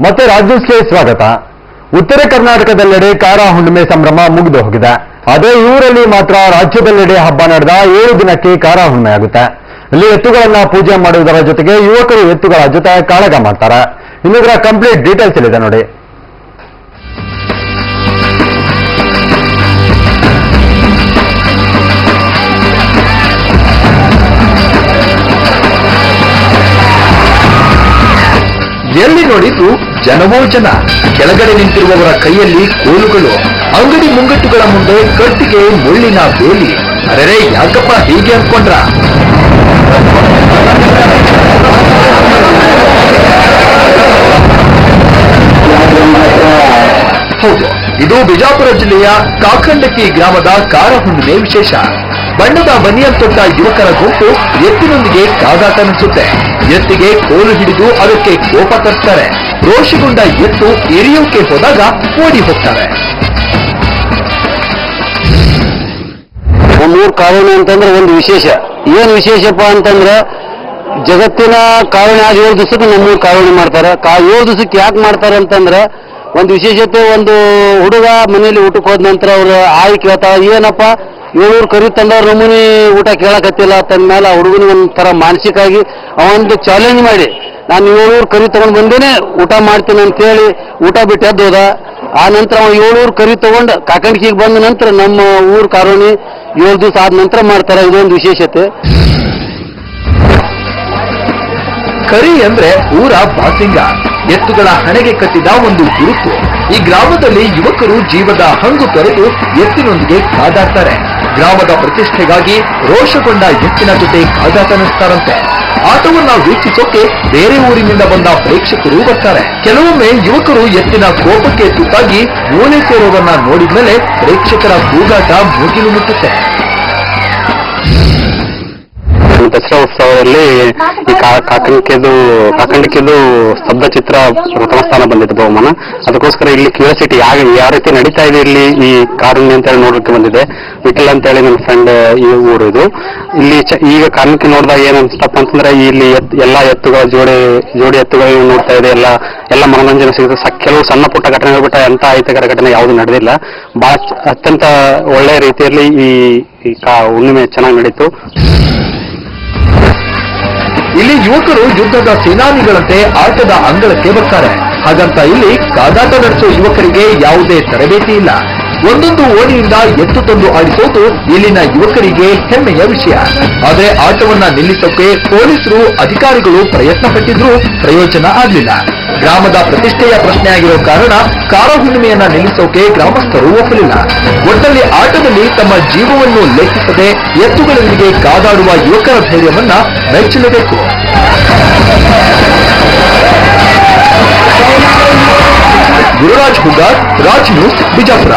ಮತ್ತೆ ರಾಜ್ಯಕ್ಕೆ ಸ್ವಾಗತ. ಉತ್ತರ ಕರ್ನಾಟಕದೆಲ್ಲೆಡೆ ಕಾರ ಹುಣ್ಣಿಮೆ ಸಂಭ್ರಮ ಮುಗಿದು ಹೋಗಿದೆ. ಅದೇ ಊರಲ್ಲಿ ಮಾತ್ರ ರಾಜ್ಯದೆಲ್ಲೆಡೆ ಹಬ್ಬ ನಡೆದ 7 ದಿನಕ್ಕೆ ಕಾರ ಹುಣ್ಣಿಮೆ ಆಗುತ್ತೆ. ಇಲ್ಲಿ ಎತ್ತುಗಳನ್ನ ಪೂಜೆ ಮಾಡುವುದರ ಜೊತೆಗೆ ಯುವಕರು ಎತ್ತುಗಳ ಜೊತೆ ಕಾಳಗ ಮಾಡ್ತಾರೆ. ಇನ್ನಿದರ ಕಂಪ್ಲೀಟ್ ಡೀಟೇಲ್ಸ್ ಇದೆ ನೋಡಿ. ಎಲ್ಲಿ ನೋಡಿದ್ರು ಜನವೋ ಜನ. ಕೆಳಗಡೆ ನಿಂತಿರುವವರ ಕೈಯಲ್ಲಿ ಕೋಲುಗಳು, ಅಂಗಡಿ ಮುಂಗಟ್ಟುಗಳ ಮುಂದೆ ಕಟ್ಟಿಗೆ ಮುಳ್ಳಿನ ಬೇಲಿ. ಅರೆ ಯಾಕಪ್ಪ ಹೀಗೆ ಅನ್ಕೊಂಡ್ರ? ಹೌದು, ಇದು ಬಿಜಾಪುರ ಜಿಲ್ಲೆಯ ಕಾಕಂಡಕಿ ಗ್ರಾಮದ ಕಾರ ಹುಣ್ಣಿಮೆ ವಿಶೇಷ. ಬಣ್ಣದ ಬನಿಯನ್ ತೊಟ್ಟ ಯುವಕರ ಗುಂಪು ಎತ್ತಿನೊಂದಿಗೆ ಕಾದಾಟ ನಡೆಸುತ್ತೆ. ಎತ್ತಿಗೆ ಕೋಲು ಹಿಡಿದು ಅದಕ್ಕೆ ಕೋಪ ತರಿಸ್ತಾರೆ. ರೋಷಗೊಂಡ ಎತ್ತು ಎರಿಯೋಕೆ ಹೋದಾಗ ಓಡಿ ಹೋಗ್ತಾರೆ. ನಮ್ಮೂರು ಕಾರುಣಿ ಅಂತಂದ್ರೆ ಒಂದು ವಿಶೇಷ. ಏನ್ ವಿಶೇಷಪ್ಪ ಅಂತಂದ್ರೆ ಜಗತ್ತಿನ ಕಾರುಣಿ ಆದ 7 ದಿವಸಕ್ಕೆ ನಮ್ಮೂರು ಕಾರುಣಿ ಮಾಡ್ತಾರೆ. 7 ದಿವಸಕ್ಕೆ ಯಾಕೆ ಮಾಡ್ತಾರೆ ಅಂತಂದ್ರೆ ಒಂದು ವಿಶೇಷತೆ. ಒಂದು ಹುಡುಗ ಮನೆಯಲ್ಲಿ ಊಟಕ್ಕೆ ಹೋದ ನಂತರ ಅವ್ರು ಆಯಿ ಕೇಳ್ತಾರ, ಏನಪ್ಪ 7 ಕರಿ ತಂದವ್ರ ನಮೂನಿ ಊಟ ಕೇಳಕತ್ತಿಲ್ಲ ತಂದ ಮೇಲೆ ಆ ಹುಡುಗನಿಗೆ ಒಂಥರ ಮಾನಸಿಕವಾಗಿ ಅವೊಂದು ಚಾಲೆಂಜ್ ಮಾಡಿ, ನಾನು 7 ಕರಿ ತಗೊಂಡು ಬಂದೇನೆ ಊಟ ಮಾಡ್ತೀನಿ ಅಂತೇಳಿ ಊಟ ಬಿಟ್ಟು ಎದ್ದು ಹೋದ. ಆ ನಂತರ ಅವ 7 ಕರಿ ತಗೊಂಡು ಕಾಕಂಡಿಗೆ ಬಂದ ನಂತರ ನಮ್ಮ ಊರು ಕಾರುಣಿ 7 ದಿವಸ ಆದ ನಂತರ ಮಾಡ್ತಾರೆ. ಇದೊಂದು ವಿಶೇಷತೆ. ಕರಿ ಅಂದ್ರೆ ಊರ ಬಾಸಿಂಗ, ಎತ್ತುಗಳ ಹಣೆಗೆ ಕಟ್ಟಿದ ಒಂದು ಗುರುತು. ಈ ಗ್ರಾಮದಲ್ಲಿ ಯುವಕರು ಜೀವದ ಹಂಗು ತೊರೆದು ಎತ್ತಿನೊಂದಿಗೆ ಕಾದಾಡ್ತಾರೆ. ಗ್ರಾಮದ ಪ್ರತಿಷ್ಠೆಗಾಗಿ ರೋಷಗೊಂಡ ಎತ್ತಿನ ಜೊತೆ ಕಾದಾಟ ನಡೆಸ್ತಾರಂತೆ. ಆಟವನ್ನ ವೀಕ್ಷಿಸೋಕೆ ಬೇರೆ ಊರಿನಿಂದ ಬಂದ ಪ್ರೇಕ್ಷಕರು ಬರ್ತಾರೆ. ಕೆಲವೊಮ್ಮೆ ಯುವಕರು ಎತ್ತಿನ ಕೋಪಕ್ಕೆ ತುತ್ತಾಗಿ ಮೂಲೆ ಸೇರೋದನ್ನ ನೋಡಿದ್ಮೇಲೆ ಪ್ರೇಕ್ಷಕರ ಕೂಗಾಟ ಮುಗಿಲು ಮುಟ್ಟುತ್ತೆ. ದಸರಾ ಉತ್ಸವದಲ್ಲಿ ಈ ಕಾಕಂಡಿಕೆದು ಸ್ತಬ್ಧ ಚಿತ್ರ ಪ್ರಥಮ ಸ್ಥಾನ ಬಂದಿದೆ ಬಹುಮಾನ. ಅದಕ್ಕೋಸ್ಕರ ಇಲ್ಲಿ ಕ್ಯೂರಿಯಾಸಿಟಿ ಯಾವ ರೀತಿ ನಡೀತಾ ಇದೆ ಇಲ್ಲಿ ಈ ಕಾರುಣ್ಯ ಅಂತ ಹೇಳಿ ನೋಡೋಕೆ ಬಂದಿದೆ. ವಿಠಲ್ ಅಂತ ಹೇಳಿ ನನ್ನ ಫ್ರೆಂಡ್ ಈ ಊರು ಇದು. ಇಲ್ಲಿ ಈಗ ಕಾರಣಕ್ಕೆ ನೋಡಿದಾಗ ಏನ್ ಅನ್ಸ್ತಪ್ಪ ಅಂತಂದ್ರೆ ಇಲ್ಲಿ ಎಲ್ಲಾ ಎತ್ತುಗಳ ಜೋಡಿ ಎತ್ತುಗಳನ್ನ ನೋಡ್ತಾ ಇದೆ. ಎಲ್ಲ ಮನೋರಂಜನೆ ಸಿಗುತ್ತೆ. ಕೆಲವು ಸಣ್ಣ ಪುಟ್ಟ ಘಟನೆಗಳು ಬಿಟ್ಟ ಎಂತ ಅಹಿತಕರ ಘಟನೆ ಯಾವುದು ನಡೆದಿಲ್ಲ. ಬಹಳ ಅತ್ಯಂತ ಒಳ್ಳೆಯ ರೀತಿಯಲ್ಲಿ ಈ ಹುಣ್ಣಿಮೆ ಚೆನ್ನಾಗಿ ನಡೀತು. ಇಲ್ಲಿ ಯುವಕರು ಯುದ್ಧದ ಸೇನಾನಿಗಳಂತೆ ಆಟದ ಅಂಗಳಕ್ಕೆ ಬರ್ತಾರೆ. ಹಾಗಂತ ಇಲ್ಲಿ ಕಾದಾಟ ನಡೆಸೋ ಯುವಕರಿಗೆ ಯಾವುದೇ ತರಬೇತಿ ಇಲ್ಲ. ಒಂದೊಂದು ಓಣಿಯಿಂದ ಎತ್ತು ತಂದು ಆಡಿಸೋದು ಇಲ್ಲಿನ ಯುವಕರಿಗೆ ಹೆಮ್ಮೆಯ ವಿಷಯ. ಆದರೆ ಆಟವನ್ನ ನಿಲ್ಲಿಸೋಕೆ ಪೊಲೀಸರು ಅಧಿಕಾರಿಗಳು ಪ್ರಯತ್ನ ಪಟ್ಟಿದ್ರೂ ಪ್ರಯೋಜನ ಆಗಲಿಲ್ಲ. ಗ್ರಾಮದ ಪ್ರತಿಷ್ಠೆಯ ಪ್ರಶ್ನೆಯಾಗಿರೋ ಕಾರಣ ಕಾರ ಹುಣ್ಣಿಮೆಯನ್ನ ನಿಲ್ಲಿಸೋಕೆ ಗ್ರಾಮಸ್ಥರು ಒಪ್ಪಲಿಲ್ಲ. ಒಟ್ಟಲ್ಲಿ ಆಟದಲ್ಲಿ ತಮ್ಮ ಜೀವವನ್ನು ಲೆಕ್ಕಿಸದೆ ಎತ್ತುಗಳೊಂದಿಗೆ ಕಾದಾಡುವ ಯುವಕರ ಧೈರ್ಯವನ್ನ ಮೆಚ್ಚಲೇಬೇಕು. ಗುರುರಾಜ್ ಹುಗಾರ್, ರಾಜ್ ನ್ಯೂಸ್, ಬಿಜಾಪುರ.